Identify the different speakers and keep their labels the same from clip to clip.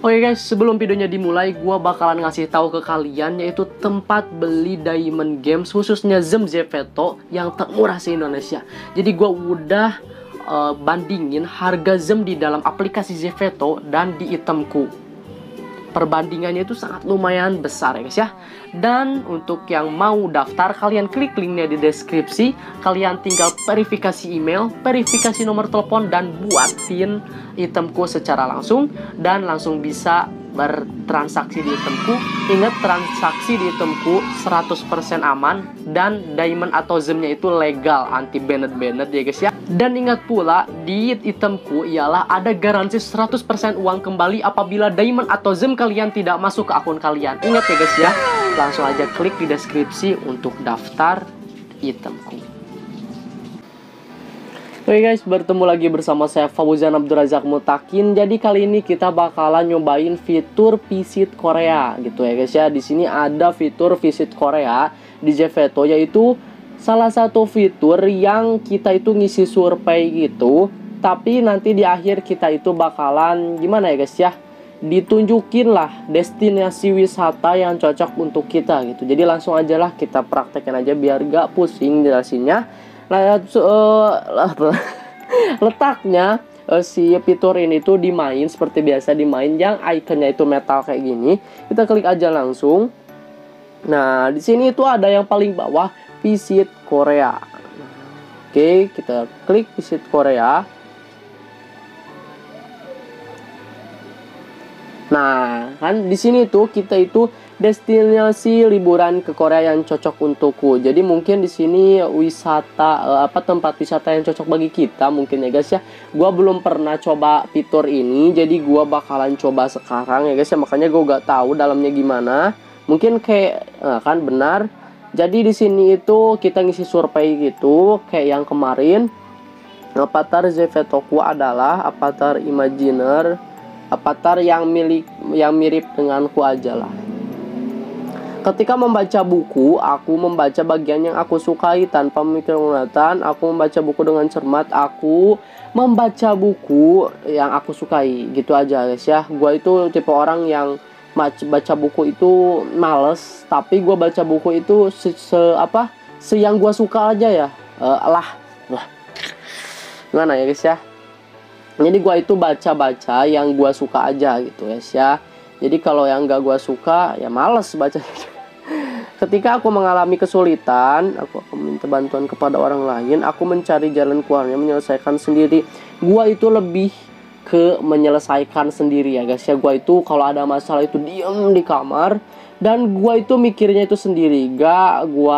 Speaker 1: Oke guys, sebelum videonya dimulai, gua bakalan ngasih tahu ke kalian yaitu tempat beli Diamond Games khususnya Zem Zeveto yang termurah se Indonesia. Jadi gua udah bandingin harga Zem di dalam aplikasi Zeveto dan di itemku. Perbandingannya itu sangat lumayan besar ya guys ya. Dan untuk yang mau daftar, kalian klik linknya di deskripsi. Kalian tinggal verifikasi email, verifikasi nomor telepon, dan buatin itemku secara langsung. Dan langsung bisa bertransaksi di itemku. Ingat, transaksi di itemku 100% aman. Dan diamond atau zemnya itu legal, anti banned ya guys ya. Dan ingat pula, di itemku ialah ada garansi 100% uang kembali apabila diamond atau zem kalian tidak masuk ke akun kalian. Ingat ya guys ya. Langsung aja klik di deskripsi untuk daftar itemku. Oke guys, bertemu lagi bersama saya Fauzan Abdurrazak Mutakin. Jadi kali ini kita bakalan nyobain fitur Visit Korea gitu ya guys ya. Di sini ada fitur Visit Korea di Zeveto, yaitu salah satu fitur yang kita itu ngisi survei gitu. Tapi nanti di akhir kita itu bakalan gimana ya guys ya, ditunjukin lah destinasi wisata yang cocok untuk kita gitu. Jadi langsung aja lah kita praktekin aja biar gak pusing jelasinnya. Nah, letaknya si fitur ini tuh di main seperti biasa, di main yang ikonnya itu metal kayak gini. Kita klik aja langsung. Nah, di sini itu ada yang paling bawah Visit Korea. Oke, kita klik Visit Korea. Nah, kan di sini tuh kita itu destinasi liburan ke Korea yang cocok untukku. Jadi mungkin di sini wisata tempat wisata yang cocok bagi kita mungkin ya guys ya. Gua belum pernah coba fitur ini, jadi gua bakalan coba sekarang ya guys ya. Makanya gua gak tahu dalamnya gimana. Mungkin kayak kan benar. Jadi di sini itu kita ngisi survei gitu kayak yang kemarin. Avatar Zevetoku adalah avatar imajiner, avatar yang mirip denganku aja lah. Ketika membaca buku, aku membaca bagian yang aku sukai tanpa memikirkan. Aku membaca buku dengan cermat. Aku membaca buku yang aku sukai. Gitu aja guys ya. Gua itu tipe orang yang baca buku itu males, tapi gue baca buku itu yang gue suka aja ya. Gimana ya guys ya. Jadi gue itu baca yang gue suka aja gitu guys ya. Jadi kalau yang gak gue suka ya males baca. Ketika aku mengalami kesulitan, aku akan meminta bantuan kepada orang lain. Aku mencari jalan keluarnya, menyelesaikan sendiri. Gue itu lebih ke menyelesaikan sendiri ya guys ya. Gue itu kalau ada masalah itu diem di kamar, dan gue itu mikirnya itu sendiri. Gak gue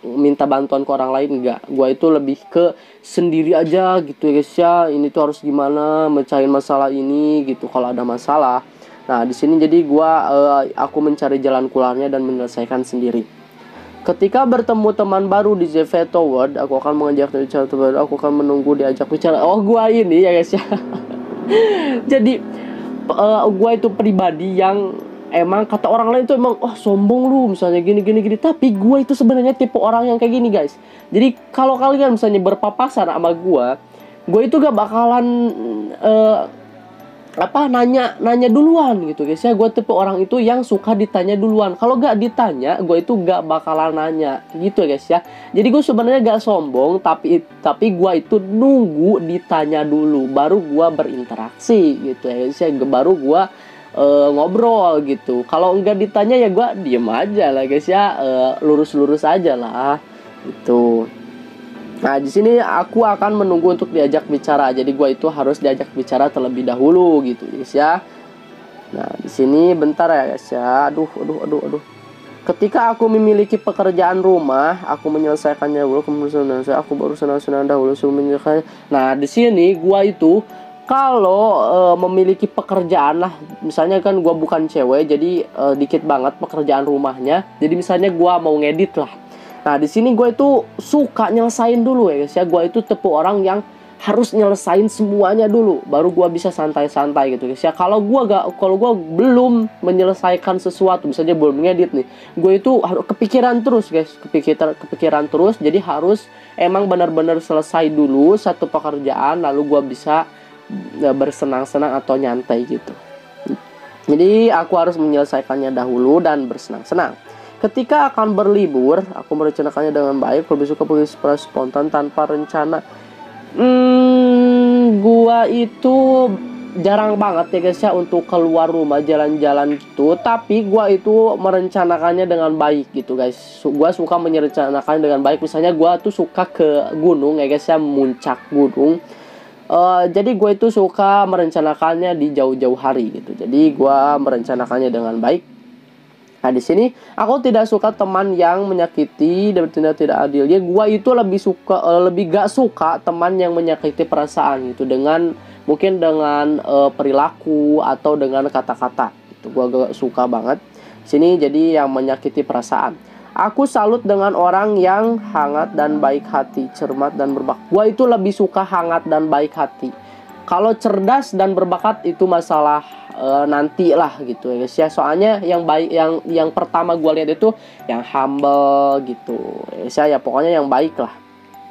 Speaker 1: minta bantuan ke orang lain, enggak. Gue itu lebih ke sendiri aja gitu ya guys ya. Ini tuh harus gimana mecahin masalah ini gitu kalau ada masalah. Nah di sini jadi aku mencari jalan keluarnya dan menyelesaikan sendiri. Ketika bertemu teman baru di Zeveto World, aku akan mengajak bicara baru. Aku akan menunggu diajak bicara. Oh, gua ini ya guys ya. Jadi gua itu pribadi yang emang kata orang lain itu emang sombong lu misalnya gini. Tapi gua itu sebenarnya tipe orang yang kayak gini guys. Jadi kalau kalian misalnya berpapasan sama gua itu gak bakalan nanya duluan gitu guys ya. Gue tipe orang itu yang suka ditanya duluan. Kalau gak ditanya, gue itu gak bakalan nanya gitu ya guys ya. Jadi gue sebenarnya gak sombong, tapi gue itu nunggu ditanya dulu, baru gue berinteraksi gitu ya guys ya. Baru gue ngobrol gitu. Kalau enggak ditanya ya gue diem aja lah guys ya. Lurus-lurus aja lah gitu. Nah di sini aku akan menunggu untuk diajak bicara. Jadi gue itu harus diajak bicara terlebih dahulu gitu guys ya. Nah di sini bentar ya guys ya. Aduh. Ketika aku memiliki pekerjaan rumah, aku menyelesaikannya dulu. Kemudian aku baru senang dahulu sebelum menyelesaikannya. Nah di sini gue itu kalau memiliki pekerjaan lah, misalnya kan gue bukan cewek, jadi dikit banget pekerjaan rumahnya. Jadi misalnya gue mau ngedit lah. Nah di sini gue itu suka nyelesain dulu ya guys ya. Gue itu tipe orang yang harus nyelesain semuanya dulu, baru gue bisa santai-santai gitu guys ya. Kalau gue belum menyelesaikan sesuatu, misalnya belum ngedit nih, gue itu harus kepikiran terus guys, kepikiran terus. Jadi harus emang benar-benar selesai dulu satu pekerjaan, lalu gue bisa bersenang-senang atau nyantai gitu. Jadi aku harus menyelesaikannya dahulu dan bersenang-senang. Ketika akan berlibur, aku merencanakannya dengan baik. Lebih suka pergi secara spontan tanpa rencana. Gua itu jarang banget ya guys ya untuk keluar rumah jalan-jalan gitu. Tapi gua itu merencanakannya dengan baik gitu guys. Gua suka merencanakannya dengan baik. Misalnya gua tuh suka ke gunung ya guys ya, muncak gunung. Jadi gue itu suka merencanakannya di jauh-jauh hari gitu. Jadi gue merencanakannya dengan baik. Nah di sini aku tidak suka teman yang menyakiti dan tidak adil. Ya gue itu lebih gak suka teman yang menyakiti perasaan gitu, dengan mungkin dengan perilaku atau dengan kata-kata. Itu gue gak suka banget. Sini jadi yang menyakiti perasaan. Aku salut dengan orang yang hangat dan baik hati, cermat dan berbakat. Gua itu lebih suka hangat dan baik hati. Kalau cerdas dan berbakat itu masalah nanti lah gitu ya guys ya. Soalnya yang baik, yang pertama gua lihat itu yang humble gitu ya guys ya. Pokoknya yang baik lah.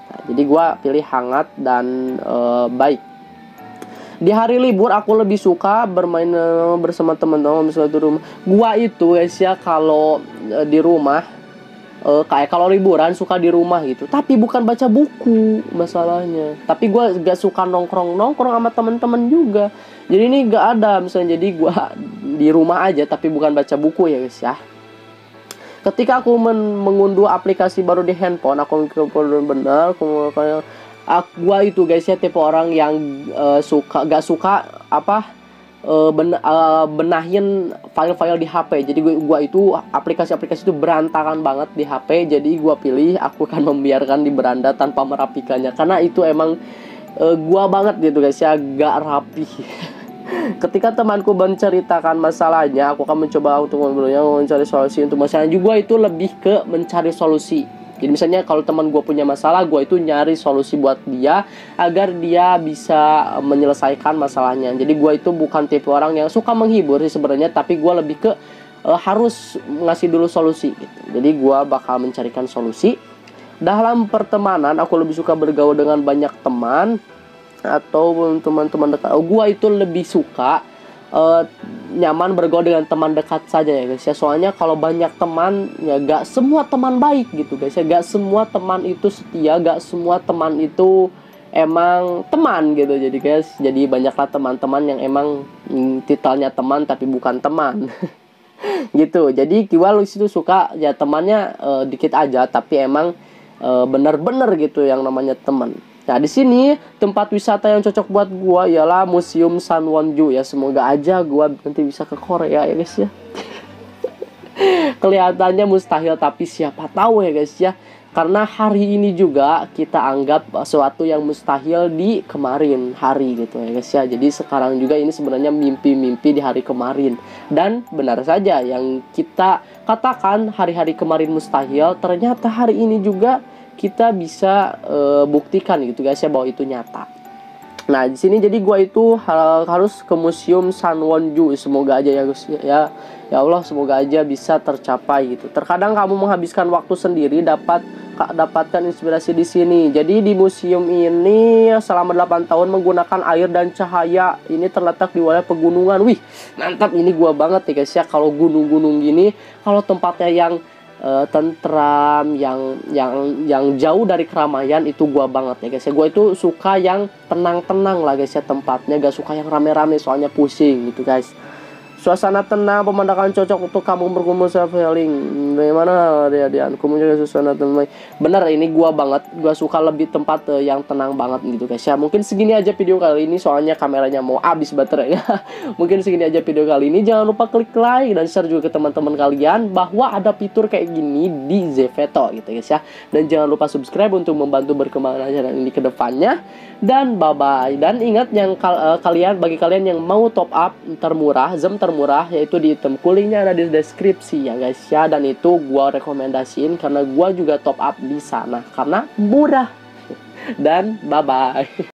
Speaker 1: Nah, jadi gua pilih hangat dan baik. Di hari libur aku lebih suka bermain bersama teman-teman misalnya di rumah. Gua itu guys ya kalau di rumah kayak kalau liburan suka di rumah gitu, tapi bukan baca buku masalahnya. Tapi gue gak suka nongkrong sama temen-temen juga. Jadi ini gak ada misalnya, jadi gue di rumah aja tapi bukan baca buku ya guys ya. Ketika aku mengunduh aplikasi baru di handphone, aku benar-benar gue itu guys ya tipe orang yang gak suka benahin file-file di HP. Jadi gua itu aplikasi-aplikasi itu berantakan banget di HP. Jadi gua pilih aku akan membiarkan di beranda tanpa merapikannya, karena itu emang gua banget gitu guys ya, gak rapi. Ketika temanku menceritakan masalahnya, aku akan mencoba untuk mencari solusi untuk masalahnya. Juga itu lebih ke mencari solusi. Jadi misalnya kalau teman gue punya masalah, gue itu nyari solusi buat dia agar dia bisa menyelesaikan masalahnya. Jadi gue itu bukan tipe orang yang suka menghibur sih sebenarnya, tapi gue lebih ke harus ngasih dulu solusi gitu. Jadi gue bakal mencarikan solusi. Dalam pertemanan, aku lebih suka bergaul dengan banyak teman atau teman-teman dekat. Gue itu lebih suka nyaman bergaul dengan teman dekat saja ya guys ya. Soalnya kalau banyak teman ya gak semua teman baik gitu guys ya. Gak semua teman itu setia, gak semua teman itu emang teman gitu. Jadi guys, jadi banyaklah teman-teman yang emang titelnya teman tapi bukan teman. Gitu. Jadi Kiwal itu suka ya temannya dikit aja tapi emang bener-bener gitu yang namanya teman. Nah di sini tempat wisata yang cocok buat gua ialah Museum Sanwon-ju ya. Semoga aja gua nanti bisa ke Korea ya guys ya. Kelihatannya mustahil tapi siapa tahu ya guys ya. Karena hari ini juga kita anggap sesuatu yang mustahil di kemarin hari gitu ya guys ya. Jadi sekarang juga ini sebenarnya mimpi-mimpi di hari kemarin. Dan benar saja yang kita katakan hari-hari kemarin mustahil, ternyata hari ini juga kita bisa buktikan gitu guys ya bahwa itu nyata. Nah di sini jadi gua itu harus ke Museum Sanwon-ju. Semoga aja ya guys ya. Ya Allah, semoga aja bisa tercapai gitu. Terkadang kamu menghabiskan waktu sendiri dapatkan inspirasi di sini. Jadi di museum ini selama 8 tahun menggunakan air dan cahaya. Ini terletak di wilayah pegunungan. Wih, mantap, ini gua banget ya guys ya. Kalau gunung-gunung gini, kalau tempatnya yang tentram, yang jauh dari keramaian, itu gua banget ya guys ya. Gua itu suka yang tenang-tenang lah guys ya tempatnya, gak suka yang rame-rame soalnya pusing gitu guys. Suasana tenang, pemandangan cocok untuk kamu berkumpul self healing. Bagaimana dia-dian? Kamu juga suasana tenang. Bener, ini gua banget. Gua suka lebih tempat yang tenang banget gitu guys ya. Mungkin segini aja video kali ini, soalnya kameranya mau habis baterainya. Mungkin segini aja video kali ini. Jangan lupa klik like dan share juga ke teman-teman kalian bahwa ada fitur kayak gini di Zeveto gitu guys ya. Dan jangan lupa subscribe untuk membantu berkembangnya channel ini ke depannya. Dan bye bye. Dan ingat yang bagi kalian yang mau top up termurah, ZEM termurah, yaitu di item coolingnya ada di deskripsi ya guys ya. Dan itu gua rekomendasiin karena gua juga top up di sana karena murah. Dan bye bye.